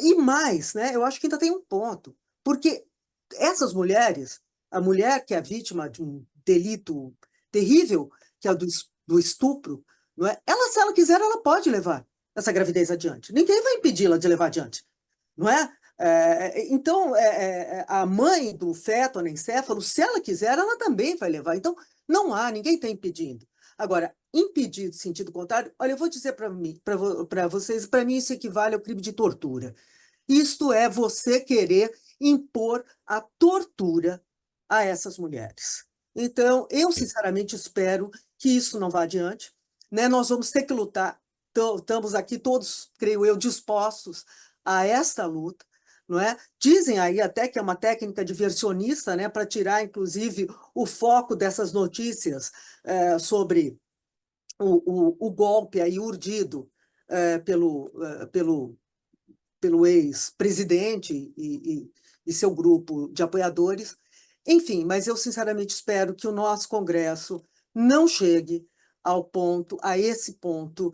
e mais, né? Eu acho que ainda tem um ponto, porque essas mulheres, a mulher que é vítima de um delito terrível, que é o do estupro, não é? Ela, se ela quiser, ela pode levar essa gravidez adiante. Ninguém vai impedi-la de levar adiante, não é? Então, a mãe do feto anencefalo, se ela quiser, ela também vai levar. Então, não há, ninguém está impedindo. Agora, impedir de sentido contrário, olha, eu vou dizer para vocês, para mim isso equivale ao crime de tortura. Isto é você querer impor a tortura a essas mulheres. Então, eu sinceramente espero que isso não vá adiante, né? Nós vamos ter que lutar. Estamos aqui todos, creio eu, dispostos a esta luta, não é? Dizem aí até que é uma técnica diversionista, né, para tirar, inclusive, o foco dessas notícias sobre o golpe aí urdido pelo ex-presidente e seu grupo de apoiadores. Enfim, mas eu sinceramente espero que o nosso Congresso não chegue a esse ponto,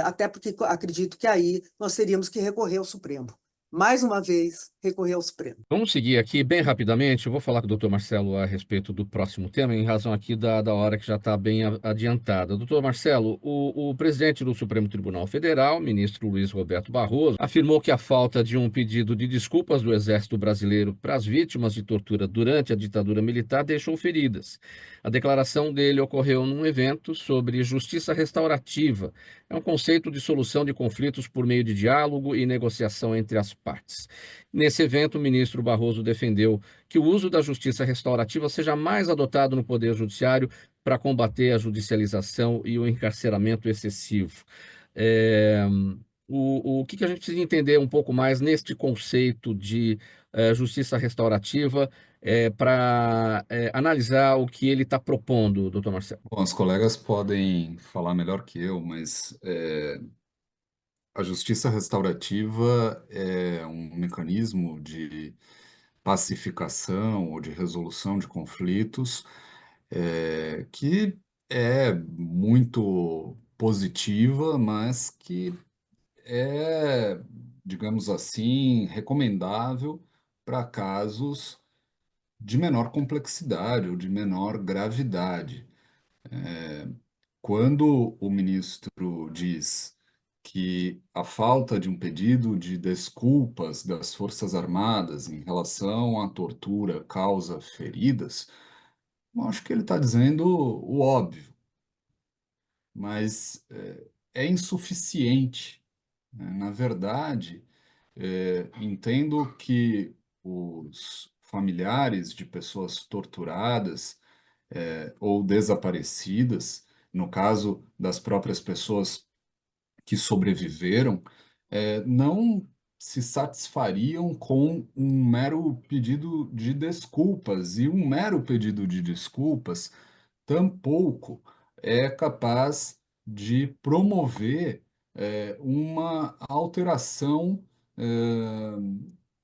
até porque acredito que aí nós teríamos que recorrer ao Supremo. Mais uma vez, recorrer ao Supremo. Vamos seguir aqui bem rapidamente. Eu vou falar com o doutor Marcelo a respeito do próximo tema, em razão aqui da hora que já está bem adiantada. Doutor Marcelo, o presidente do Supremo Tribunal Federal, ministro Luiz Roberto Barroso, afirmou que a falta de um pedido de desculpas do Exército Brasileiro para as vítimas de tortura durante a ditadura militar deixou feridas. A declaração dele ocorreu num evento sobre justiça restaurativa. É um conceito de solução de conflitos por meio de diálogo e negociação entre as partes. Nesse evento, o ministro Barroso defendeu que o uso da justiça restaurativa seja mais adotado no Poder Judiciário para combater a judicialização e o encarceramento excessivo. É, o que a gente precisa entender um pouco mais neste conceito de justiça restaurativa para analisar o que ele está propondo, doutor Marcelo? Bom, os colegas podem falar melhor que eu, mas a justiça restaurativa é um mecanismo de pacificação ou de resolução de conflitos que é muito positiva, mas que é, digamos assim, recomendável para casos de menor complexidade ou de menor gravidade. Quando o ministro diz que a falta de um pedido de desculpas das Forças Armadas em relação à tortura causa feridas, eu acho que ele está dizendo o óbvio, mas é insuficiente, né? Na verdade, entendo que os familiares de pessoas torturadas ou desaparecidas, no caso das próprias pessoas que sobreviveram, não se satisfariam com um mero pedido de desculpas, e um mero pedido de desculpas tampouco é capaz de promover uma alteração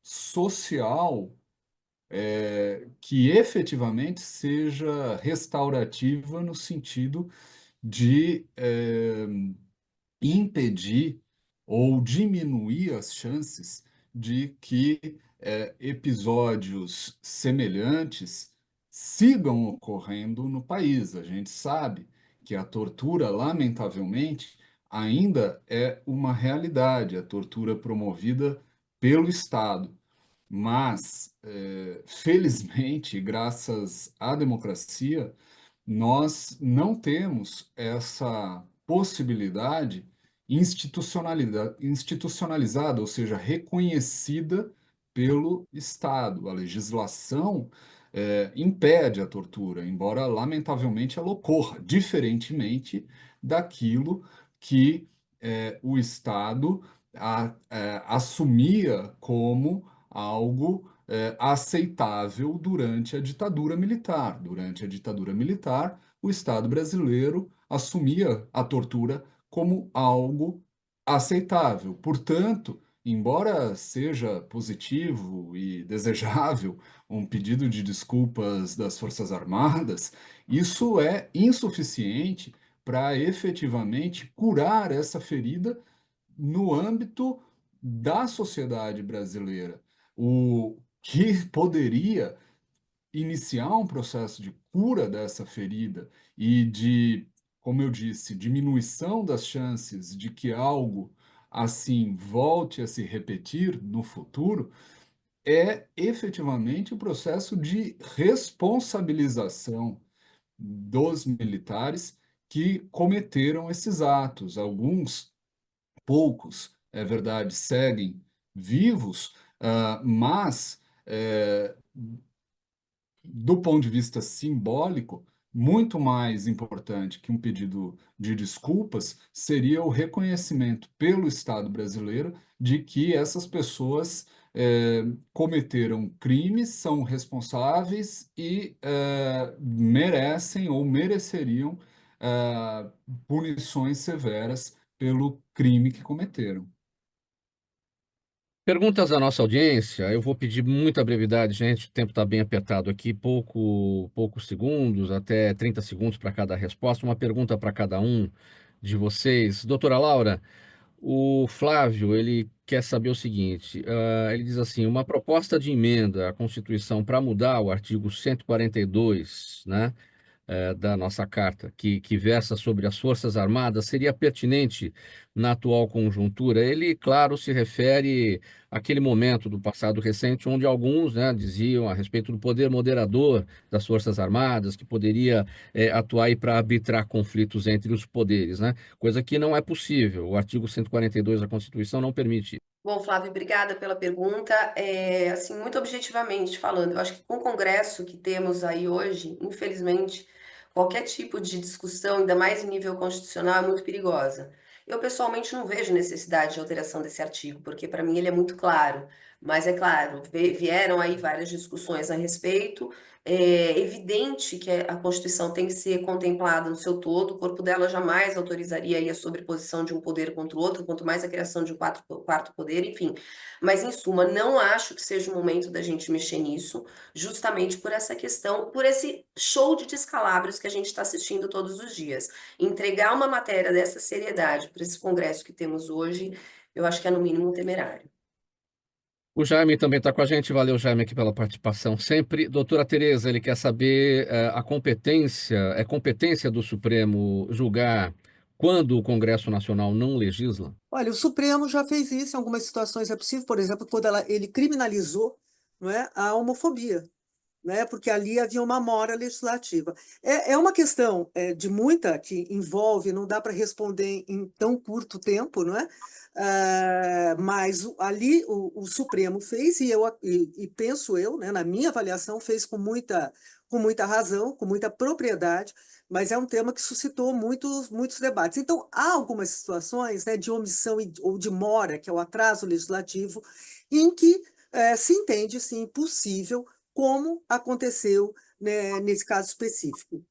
social que efetivamente seja restaurativa no sentido de impedir ou diminuir as chances de que episódios semelhantes sigam ocorrendo no país. A gente sabe que a tortura, lamentavelmente, ainda é uma realidade, a tortura promovida pelo Estado. Mas, felizmente, graças à democracia, nós não temos essa possibilidade institucionalizada, ou seja, reconhecida pelo Estado. A legislação impede a tortura, embora lamentavelmente ela ocorra, diferentemente daquilo que o Estado assumia como algo aceitável durante a ditadura militar. Durante a ditadura militar, o Estado brasileiro assumia a tortura como algo aceitável. Portanto, embora seja positivo e desejável um pedido de desculpas das Forças Armadas, isso é insuficiente para efetivamente curar essa ferida no âmbito da sociedade brasileira. O que poderia iniciar um processo de cura dessa ferida e de, como eu disse, diminuição das chances de que algo assim volte a se repetir no futuro, é efetivamente o processo de responsabilização dos militares que cometeram esses atos. Alguns, poucos, é verdade, seguem vivos, mas do ponto de vista simbólico, muito mais importante que um pedido de desculpas seria o reconhecimento pelo Estado brasileiro de que essas pessoas cometeram crimes, são responsáveis e merecem ou mereceriam punições severas pelo crime que cometeram. Perguntas da nossa audiência. Eu vou pedir muita brevidade, gente. O tempo está bem apertado aqui, poucos segundos, até 30 segundos para cada resposta. Uma pergunta para cada um de vocês. Doutora Laura, o Flávio, ele quer saber o seguinte, ele diz assim, uma proposta de emenda à Constituição para mudar o artigo 142, né, da nossa carta, que versa sobre as Forças Armadas, seria pertinente na atual conjuntura? Ele, claro, se refere àquele momento do passado recente onde alguns, né, diziam a respeito do poder moderador das Forças Armadas, que poderia atuar para arbitrar conflitos entre os poderes, né? Coisa que não é possível. O artigo 142 da Constituição não permite. Bom, Flávio, obrigada pela pergunta. Assim, muito objetivamente falando, eu acho que com o Congresso que temos aí hoje, infelizmente, qualquer tipo de discussão, ainda mais em nível constitucional, é muito perigosa. Eu, pessoalmente, não vejo necessidade de alteração desse artigo, porque, para mim, ele é muito claro. Mas, é claro, vieram aí várias discussões a respeito. É evidente que a Constituição tem que ser contemplada no seu todo, o corpo dela jamais autorizaria aí a sobreposição de um poder contra o outro, quanto mais a criação de um quarto poder, enfim. Mas, em suma, não acho que seja o momento da gente mexer nisso, justamente por essa questão, por esse show de descalabros que a gente está assistindo todos os dias. Entregar uma matéria dessa seriedade para esse Congresso que temos hoje, eu acho que é no mínimo temerário. O Jaime também está com a gente. Valeu, Jaime, aqui pela participação sempre. Doutora Tereza, ele quer saber a competência, é competência do Supremo julgar quando o Congresso Nacional não legisla? Olha, o Supremo já fez isso em algumas situações, é possível, por exemplo, quando ele criminalizou, não é, a homofobia, né, porque ali havia uma mora legislativa. É uma questão de muita que envolve, não dá para responder em tão curto tempo, não é? Mas ali o Supremo fez, e penso eu, né, na minha avaliação, fez com muita razão, com muita propriedade, mas é um tema que suscitou muitos debates. Então, há algumas situações, né, de omissão ou de mora, que é o atraso legislativo, em que se entende, sim, possível, como aconteceu, né, nesse caso específico.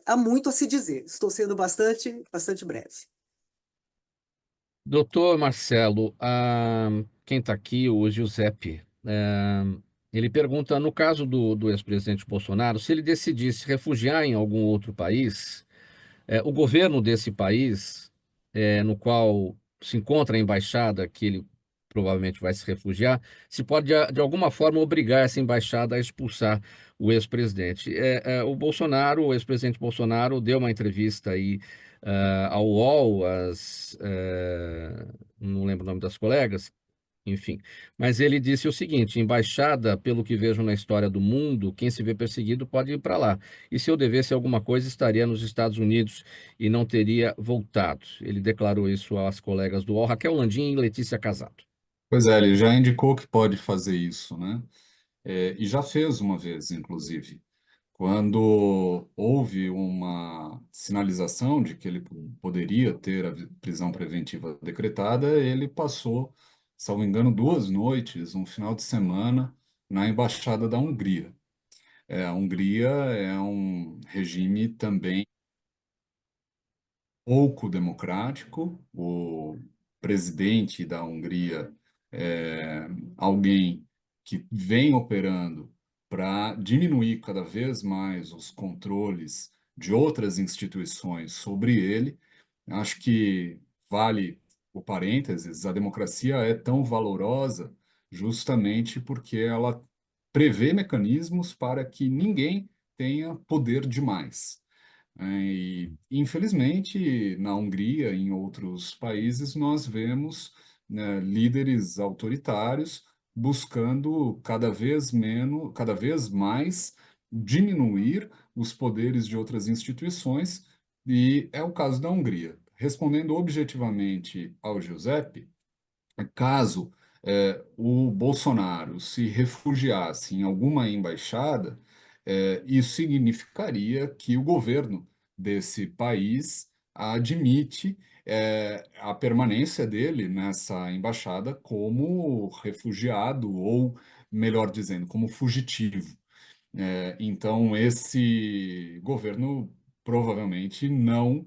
Há muito a se dizer. Estou sendo bastante breve. Doutor Marcelo, quem está aqui, o Giuseppe, ele pergunta, no caso do ex-presidente Bolsonaro, se ele decidisse refugiar em algum outro país, o governo desse país, no qual se encontra a embaixada, que ele provavelmente vai se refugiar, se pode, de alguma forma, obrigar essa embaixada a expulsar o ex-presidente. O ex-presidente Bolsonaro, deu uma entrevista aí ao UOL, não lembro o nome das colegas, enfim. Mas ele disse o seguinte: embaixada, pelo que vejo na história do mundo, quem se vê perseguido pode ir para lá. E se eu devesse alguma coisa, estaria nos Estados Unidos e não teria voltado. Ele declarou isso às colegas do UOL, Raquel Landim e Letícia Casado. Pois é, ele já indicou que pode fazer isso, né? E já fez uma vez, inclusive. Quando houve uma sinalização de que ele poderia ter a prisão preventiva decretada, ele passou, salvo engano, 2 noites, um final de semana, na embaixada da Hungria. A Hungria é um regime também pouco democrático. O presidente da Hungria é alguém que vem operando para diminuir cada vez mais os controles de outras instituições sobre ele. Acho que vale o parênteses, a democracia é tão valorosa justamente porque ela prevê mecanismos para que ninguém tenha poder demais. E, infelizmente, na Hungria e em outros países, nós vemos, né, líderes autoritários buscando cada vez mais diminuir os poderes de outras instituições, e é o caso da Hungria. Respondendo objetivamente ao Giuseppe, caso o Bolsonaro se refugiasse em alguma embaixada, isso significaria que o governo desse país admite a permanência dele nessa embaixada como refugiado, ou, melhor dizendo, como fugitivo. Então, esse governo provavelmente não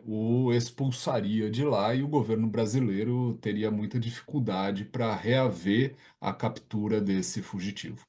o expulsaria de lá, e o governo brasileiro teria muita dificuldade para reaver a captura desse fugitivo.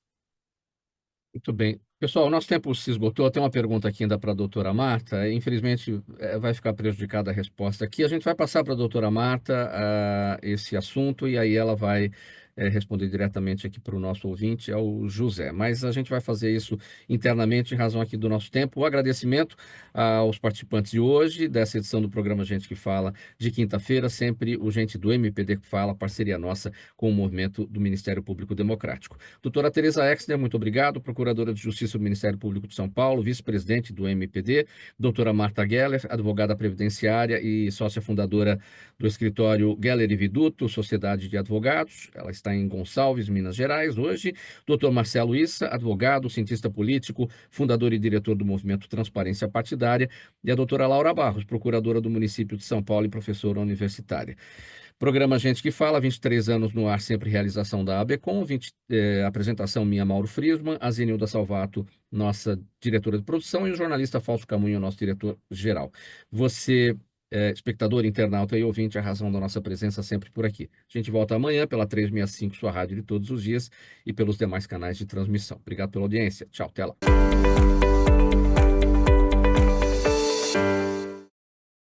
Muito bem. Pessoal, o nosso tempo se esgotou. Tem uma pergunta aqui ainda para a doutora Marta. Infelizmente, vai ficar prejudicada a resposta aqui. A gente vai passar para a doutora Marta esse assunto e aí ela vai responder diretamente aqui para o nosso ouvinte, ao José. Mas a gente vai fazer isso internamente em razão aqui do nosso tempo. O agradecimento aos participantes de hoje, dessa edição do programa Gente que Fala, de quinta-feira, sempre o Gente do MPD que Fala, parceria nossa com o movimento do Ministério Público Democrático. Doutora Tereza Exner, muito obrigado. Procuradora de Justiça do Ministério Público de São Paulo, vice-presidente do MPD. Doutora Marta Geller, advogada previdenciária e sócia fundadora do escritório Geller e Viduto, Sociedade de Advogados. Ela está em Gonçalves, Minas Gerais, hoje. Doutor Marcelo Issa, advogado, cientista político, fundador e diretor do movimento Transparência Partidária. E a doutora Laura Barros, procuradora do município de São Paulo e professora universitária. Programa Gente que Fala, 23 anos no ar, sempre realização da ABCom, apresentação minha, Mauro Friesman, a Zenilda Salvato, nossa diretora de produção, e o jornalista Fausto Camunho, nosso diretor-geral. Você, espectador, internauta e ouvinte, a razão da nossa presença sempre por aqui. A gente volta amanhã pela 365, sua rádio de todos os dias, e pelos demais canais de transmissão. Obrigado pela audiência. Tchau, até lá.